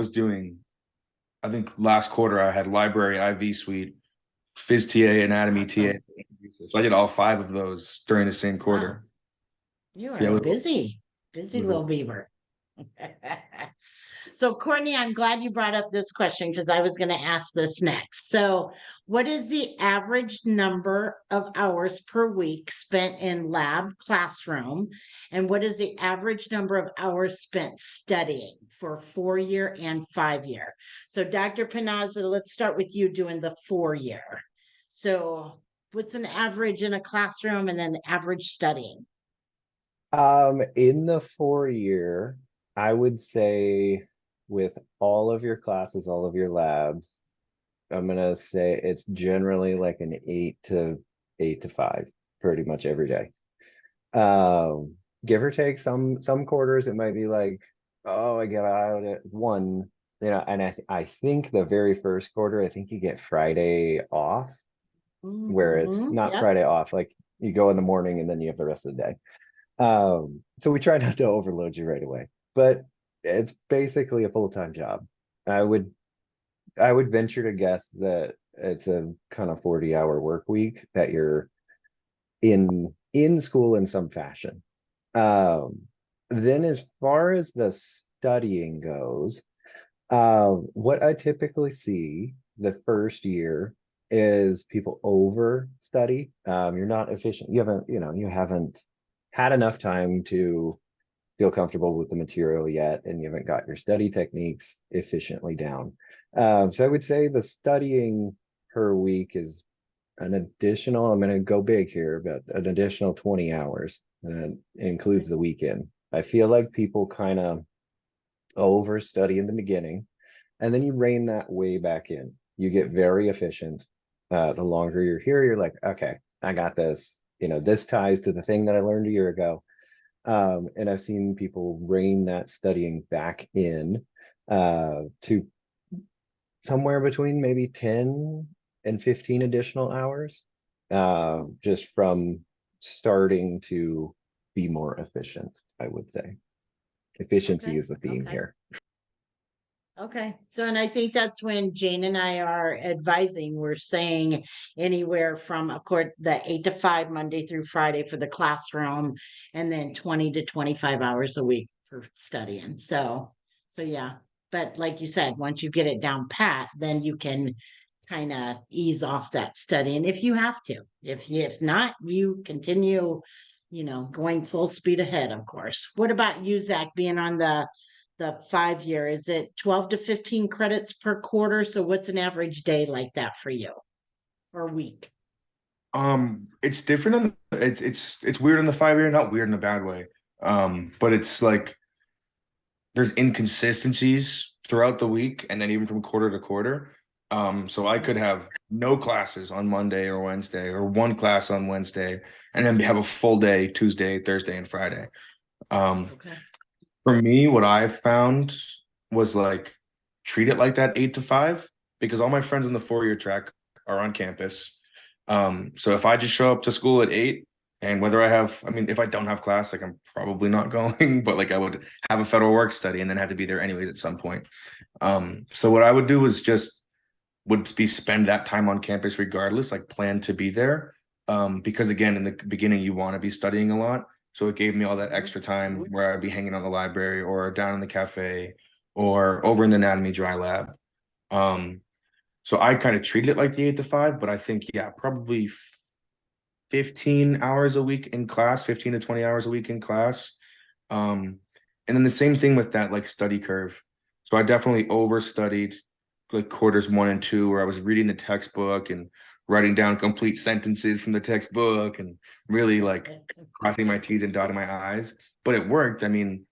think last quarter I had library IV suite, phys TA, anatomy TA. Awesome. So I did all 5 of those during the same Wow. quarter. You Yeah, are busy, busy little beaver. So, Courtney, I'm glad you brought up this question because I was going to ask this next. So, what is the average number of hours per week spent in lab classroom? And what is the average number of hours spent studying for 4-year and 5-year? So, Dr. Pinazza, let's start with you doing the 4-year. So, what's an average in a classroom and then average studying? In the 4-year, I would say with all of your classes, all of your labs, I'm gonna say it's generally like an 8 to 5, pretty much every day. Give or take some quarters, it might be like, oh, I get out at 1, and I think the very first quarter, I think you get Friday off, where it's Mm-hmm. not Yep. Friday off, like you go in the morning and then you have the rest of the day. So we try not to overload you right away, but it's basically a full-time job. I would I would venture to guess that it's a kind of 40-hour work week that you're in school in some fashion. Um, then as far as the studying goes, what I typically see the first year is people over study. You're not efficient. You haven't had enough time to feel comfortable with the material yet, and you haven't got your study techniques efficiently down. So I would say the studying per week is an additional, I'm going to go big here, but an additional 20 hours. And it includes the weekend. I feel like people kind of overstudy in the beginning, and then you rein that way back in. You get very efficient. The longer you're here, you're like, okay, I got this. This ties to the thing that I learned a year ago. And I've seen people rein that studying back in to somewhere between maybe 10 and 15 additional hours, just from starting to be more efficient, I would say. Efficiency Okay. is the theme Okay. here. Okay. So, and I think that's when Jane and I are advising, we're saying anywhere from the 8 to 5 Monday through Friday for the classroom, and then 20 to 25 hours a week for studying. So yeah. But like you said, once you get it down pat, then you can kind of ease off that studying if you have to. If not, you continue, going full speed ahead, of course. What about you, Zach, being on the 5 year? Is it 12 to 15 credits per quarter? So what's an average day like that for you or week? It's different on it's weird in the 5 year, not weird in a bad way. But it's like there's inconsistencies throughout the week and then even from quarter to quarter. So I could have no classes on Monday or Wednesday or one class on Wednesday and then have a full day Tuesday, Thursday, and Friday. Um, Okay. for me, what I found was like treat it like that 8 to 5 because all my friends in the 4 year track are on campus. So if I just show up to school at 8 and whether I mean, if I don't have class, like I'm probably not going, but like I would have a federal work study and then have to be there anyways at some point. So what I would do is just would be spend that time on campus regardless, like plan to be there. Because again, in the beginning, you want to be studying a lot. So it gave me all that extra time where I'd be hanging on the library or down in the cafe or over in the anatomy dry lab. Um, so I kind of treated it like the 8 to 5, but I think, yeah, probably 15 hours a week in class, 15 to 20 hours a week in class. And then the same thing with that like study curve. So I definitely overstudied like quarters 1 and 2, where I was reading the textbook and writing down complete sentences from the textbook and really like crossing my T's and dotting my I's. But it worked. I mean,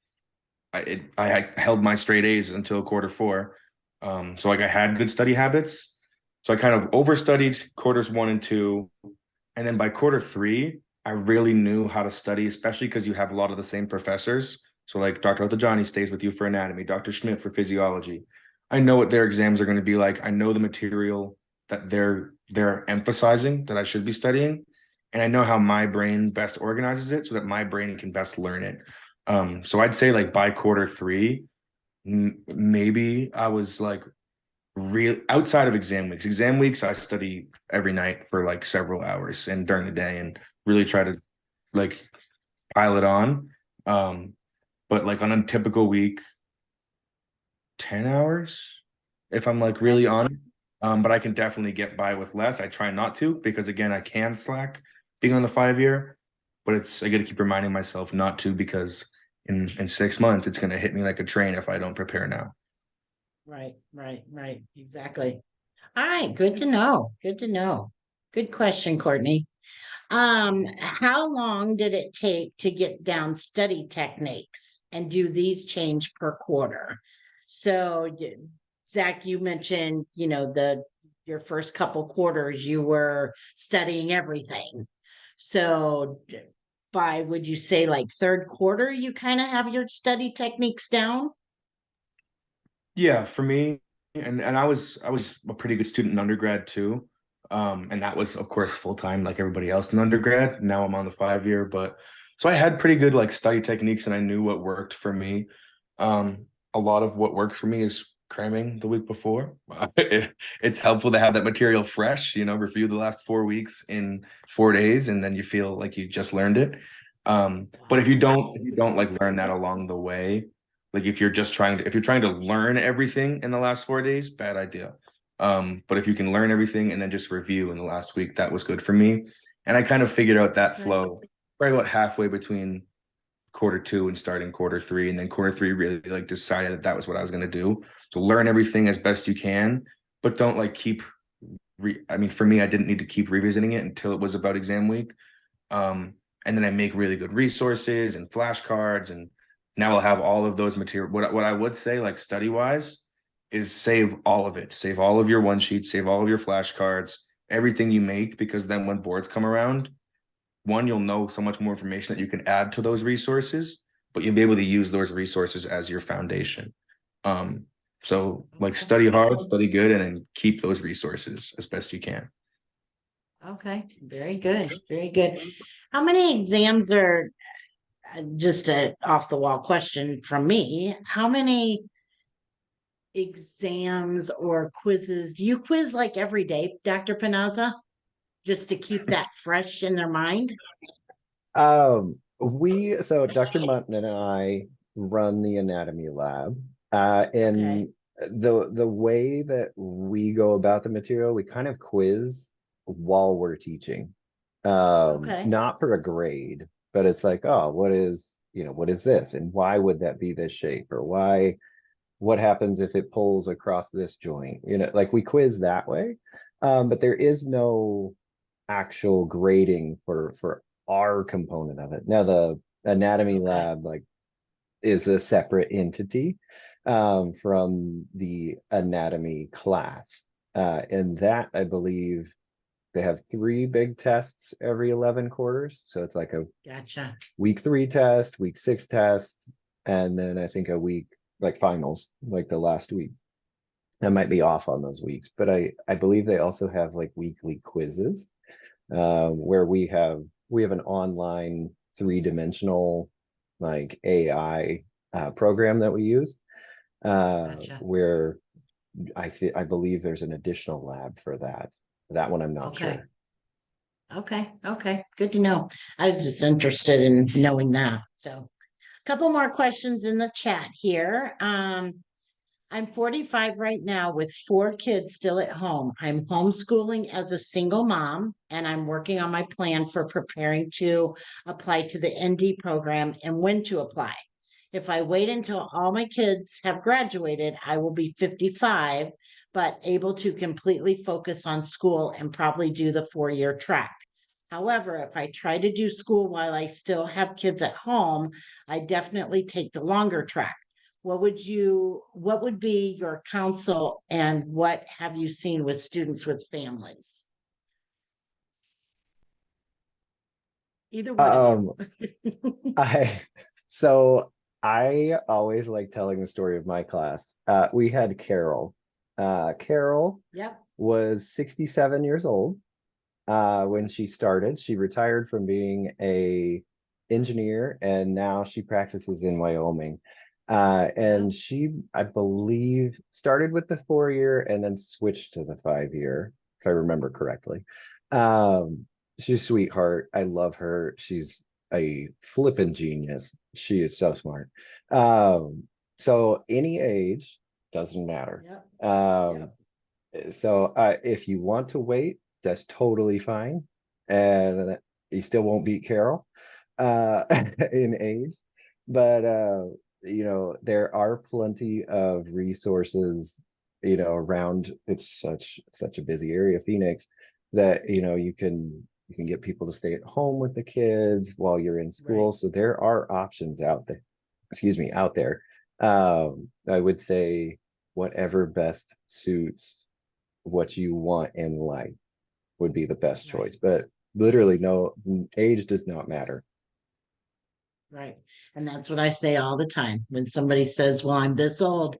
I held my straight A's until quarter 4. So like I had good study habits. So I kind of overstudied quarters 1 and 2. And then by quarter 3, I really knew how to study, especially because you have a lot of the same professors. So like Dr. Otajani stays with you for anatomy, Dr. Schmidt for physiology. I know what their exams are going to be like. I know the material that they're emphasizing that I should be studying. And I know how my brain best organizes it so that my brain can best learn it. So I'd say like by quarter 3, maybe I was like real outside of exam weeks. Exam weeks, I study every night for like several hours and during the day and really try to like pile it on. But like on a typical week, 10 hours if I'm like really on it. But I can definitely get by with less. I try not to because again, I can slack being on the 5 year, but I got to keep reminding myself not to because in 6 months it's going to hit me like a train if I don't prepare now. Right. Exactly. All right, good to know. Good to know. Good question, Courtney. How long did it take to get down study techniques and do these change per quarter? So, Zach, you mentioned, your first couple quarters you were studying everything. So, by would you say like third quarter you kind of have your study techniques down? Yeah, for me, and I was a pretty good student in undergrad too. And that was of course full time like everybody else in undergrad. Now I'm on the 5 year, but so I had pretty good like study techniques and I knew what worked for me. A lot of what worked for me is cramming the week before. It's helpful to have that material fresh, review the last 4 weeks in 4 days, and then you feel like you just learned it. But if you don't like learn that along the way, like if you're trying to learn everything in the last 4 days, bad idea. But if you can learn everything and then just review in the last week, that was good for me. And I kind of figured out that Right. flow right about halfway between quarter 2 and starting quarter 3. And then quarter 3 really like decided that was what I was going to do. So learn everything as best you can, but don't like keep I mean, for me, I didn't need to keep revisiting it until it was about exam week. And then I make really good resources and flashcards, and now I'll have all of those material. What I would say, like study wise, is save all of it. Save all of your one sheets, save all of your flashcards, everything you make, because then when boards come around, one, you'll know so much more information that you can add to those resources, but you'll be able to use those resources as your foundation. Um, so like study hard, study good, and then keep those resources as best you can. Okay, very good, very good. How many exams are just a off the wall question from me? How many exams or quizzes do you quiz like every day, Dr. Pinazza, just to keep that fresh in their mind? So Dr. Mutton and I run the anatomy lab. And the way that we go about the material, we kind of quiz while we're teaching. Okay, Not for a grade, but it's like, oh, what is this? And why would that be this shape? Or what happens if it pulls across this joint? Like we quiz that way. But there is no actual grading for our component of it. Now the anatomy okay, lab like is a separate entity from the anatomy class. And that I believe they have 3 big tests every 11 quarters. So it's like a gotcha. week 3 test, week 6 test, and then I think a week like finals, like the last week. I might be off on those weeks, but I believe they also have like weekly quizzes where we have an online 3-dimensional like AI program that we use Gotcha. where I believe there's an additional lab for that. That one I'm not Okay. sure. Okay. Good to know. I was just interested in knowing that. So, a couple more questions in the chat here. I'm 45 right now with 4 kids still at home. I'm homeschooling as a single mom, and I'm working on my plan for preparing to apply to the ND program and when to apply. If I wait until all my kids have graduated, I will be 55, but able to completely focus on school and probably do the 4-year track. However, if I try to do school while I still have kids at home, I definitely take the longer track. What would be your counsel and what have you seen with students with families? Either one of you. Um, I so I always like telling the story of my class. We had Carol. Carol Yep. was 67 years old when she started. She retired from being a engineer and now she practices in Wyoming. Yep. And she, I believe, started with the 4-year and then switched to the 5-year, if I remember correctly. Um, she's a sweetheart. I love her. She's a flippin' genius. She is so smart. Um, so any age doesn't matter. Yep. Um, Yep. so if you want to wait, that's totally fine. And you still won't beat Carol in age. But there are plenty of resources, around it's such a busy area, Phoenix, that you can get people to stay at home with the kids while you're in Right. school. So there are options out there, excuse me, out there. I would say whatever best suits what you want in life would be the best Right. choice. But literally, no age does not matter. Right. And that's what I say all the time. When somebody says, "Well, I'm this old,"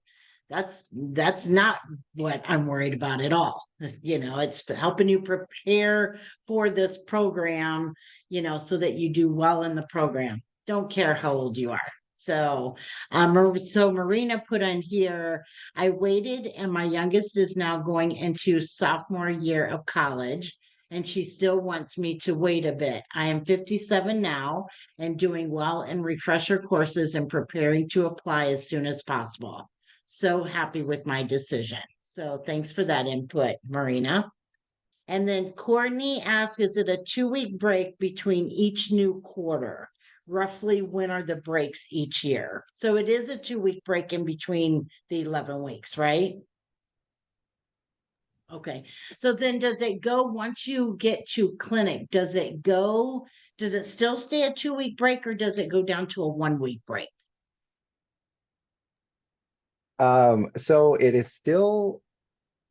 that's not what I'm worried about at all. It's helping you prepare for this program, so that you do well in the program. Don't care how old you are. So Marina put on here, I waited and my youngest is now going into sophomore year of college and she still wants me to wait a bit. I am 57 now and doing well in refresher courses and preparing to apply as soon as possible. So happy with my decision. So thanks for that input, Marina. And then Courtney asked, is it a 2-week break between each new quarter? Roughly when are the breaks each year? So it is a 2-week break in between the 11 weeks, right? Okay. So then does it go once you get to clinic? Does it still stay a 2-week break or does it go down to a 1-week break? So it is still,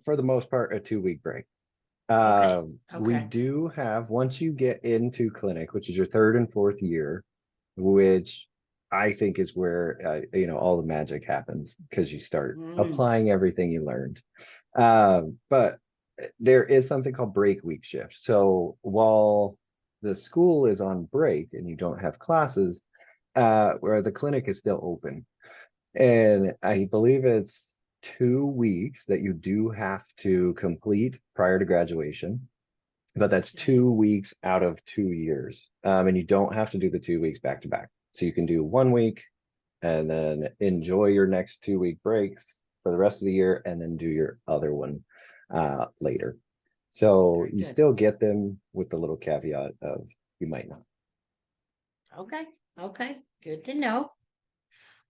for the most part, a 2-week break. Okay. We Okay. do have, once you get into clinic, which is your 3rd and 4th year, which I think is where all the magic happens because you start Mm, applying everything you learned. But there is something called break week shift. So while the school is on break and you don't have classes, where the clinic is still open. And I believe it's 2 weeks that you do have to complete prior to graduation, but that's okay. 2 weeks out of 2 years. And you don't have to do the 2 weeks back to back. So you can do 1 week and then enjoy your next 2 week breaks for the rest of the year, and then do your other one later. So Very you good. still get them with the little caveat of you might not. Okay, okay, good to know.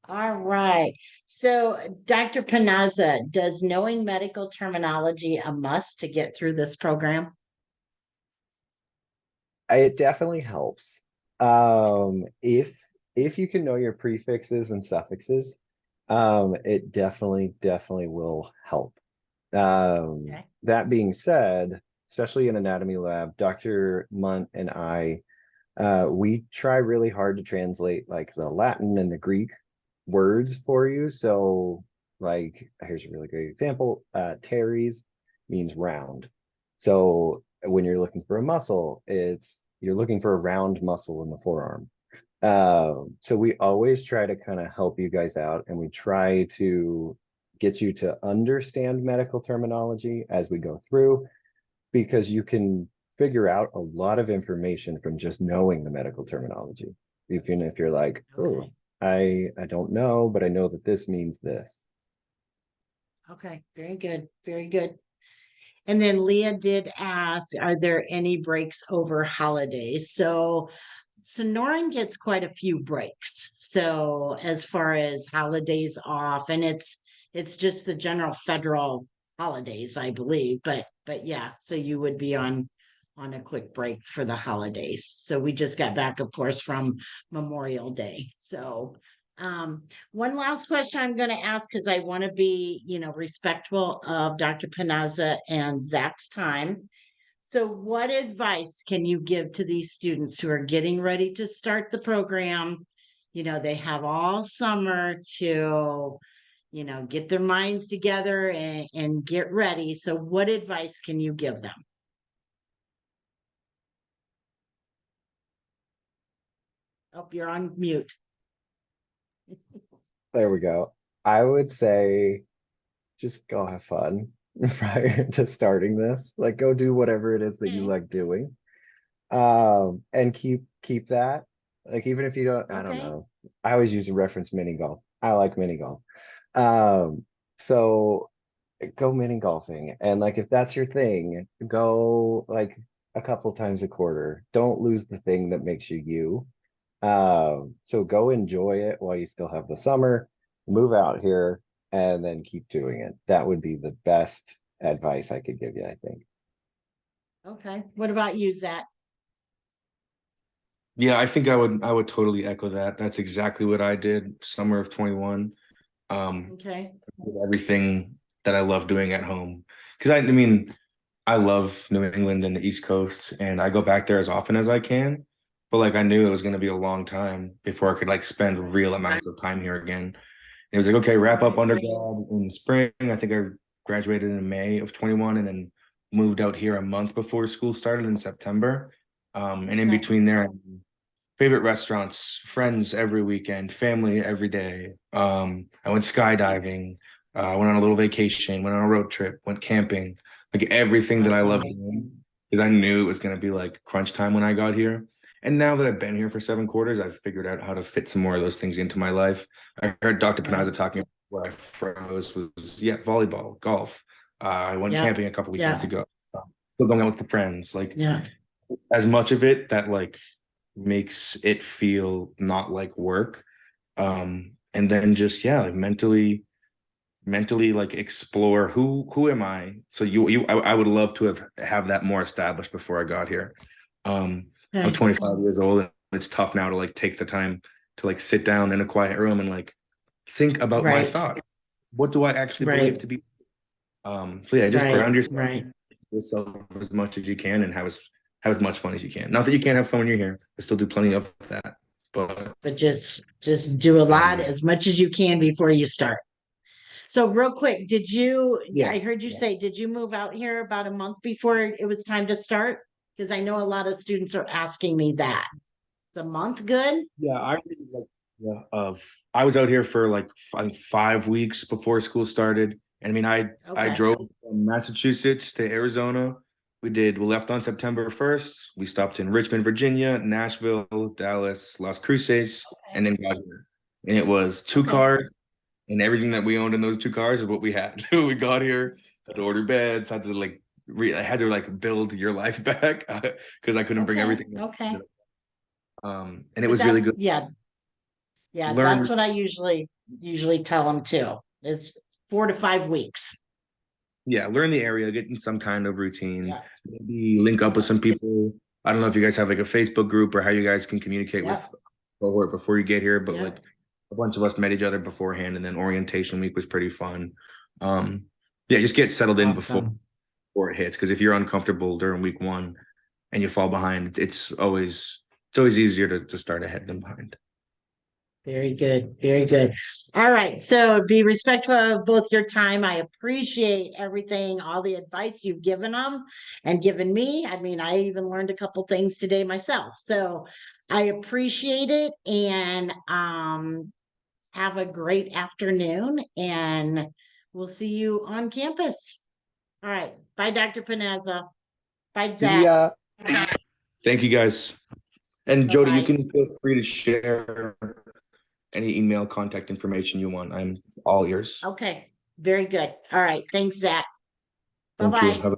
All right. So, Dr. Pinazza, does knowing medical terminology a must to get through this program? It definitely helps. If you can know your prefixes and suffixes, it definitely will help. Okay. That being said, especially in anatomy lab, Dr. Munt and I, we try really hard to translate like the Latin and the Greek words for you. So, like, here's a really great example. Teres means round. So when you're looking for a muscle, you're looking for a round muscle in the forearm. So we always try to kind of help you guys out, and we try to get you to understand medical terminology as we go through, because you can figure out a lot of information from just knowing the medical terminology. Even if you're like, oh, Okay. I don't know, but I know that this means this. Okay. Very good. Very good. And then Leah did ask, are there any breaks over holidays? So Sonoran gets quite a few breaks. So as far as holidays off, and it's just the general federal holidays, I believe. But yeah, so you would be on a quick break for the holidays. So we just got back, of course, from Memorial Day. So one last question I'm going to ask, because I want to be, respectful of Dr. Panazza and Zach's time. So, what advice can you give to these students who are getting ready to start the program? They have all summer to, get their minds together and get ready. So, what advice can you give them? Oh, you're on mute. There we go. I would say just go have fun prior to starting this. Like, go do whatever it is that you Okay. like doing. And keep that. Like, even if you don't, I don't Okay. know. I always use a reference mini golf. I like mini golf. Um, so go mini golfing. And like, if that's your thing, go like a couple times a quarter. Don't lose the thing that makes you you. So go enjoy it while you still have the summer, move out here, and then keep doing it. That would be the best advice I could give you, I think. Okay. What about you, Zach? Yeah, I think I would totally echo that. That's exactly what I did summer of 21. Okay. Did everything that I love doing at home. Because I mean, I love New England and the East Coast, and I go back there as often as I can. But like I knew it was going to be a long time before I could like spend real amounts of time here again. And it was like, okay, wrap up Right. undergrad in the spring. I think I graduated in May of 21 and then moved out here a month before school started in September. And in Okay. between there, favorite restaurants, friends every weekend, family every day. I went skydiving, went on a little vacation, went on a road trip, went camping, like everything that I love Awesome. doing, because I knew it was going to be like crunch time when I got here. And now that I've been here for 7 quarters, I've figured out how to fit some more of those things into my life. I heard Dr. Right. Panazza talking about what I froze was, yeah, volleyball, golf. I went Yeah. camping a couple weekends Yeah. ago. Still going out with the friends. Like Yeah. as much of it that like makes it feel not like work. And then just yeah, like mentally like explore who am I? So I would love to have that more established before I got here. I'm Okay. 25 years old and it's tough now to like take the time to like sit down in a quiet room and like think about my Right. thought. What do I actually believe Right. to be? So yeah, just Right. ground Right. yourself as much as you can and have as much fun as you can. Not that you can't have fun when you're here. I still do plenty of that. But But just do a lot um as much as you can before you start. So real quick, Yeah. I heard you say, did you move out here about a month before it was time to start? Because I know a lot of students are asking me that. Is a month good? yeah, I really like yeah, I was out here for like 5 weeks before school started. And I mean I Okay. drove from Massachusetts to Arizona. We left on September 1st. We stopped in Richmond, Virginia, Nashville, Dallas, Las Cruces, and Okay. then got here. and it was two Okay. cars, and everything that we owned in those two cars is what we had. We got here, had to order beds, had to like I had to like build your life back because I couldn't bring Okay, everything. okay. And it But was really that's, good. yeah, yeah, Learn, that's what I usually tell them too. It's 4 to 5 weeks. yeah, learn the area, get in some kind of routine, Yeah, maybe link up with some people. I don't know if you guys have like a Facebook group or how you guys can communicate with yeah, cohort before you get here, but yeah. like a bunch of us met each other beforehand, and then orientation week was pretty fun. Um, yeah, just get settled in Awesome. before it hits, because if you're uncomfortable during week one and you fall behind, it's always easier to start ahead than behind. Very good. Very good. All right. So be respectful of both your time. I appreciate everything, all the advice you've given them and given me. I mean, I even learned a couple things today myself. So I appreciate it, and have a great afternoon, and we'll see you on campus. All right. Bye, Dr. Pinazza. Bye, See Zach. ya. Thank you guys. And Jody, you Bye-bye. can feel free to share any email contact information you want. I'm all ears. Okay. Very good. All right. Thanks, Zach. Thank you. Bye-bye. Have a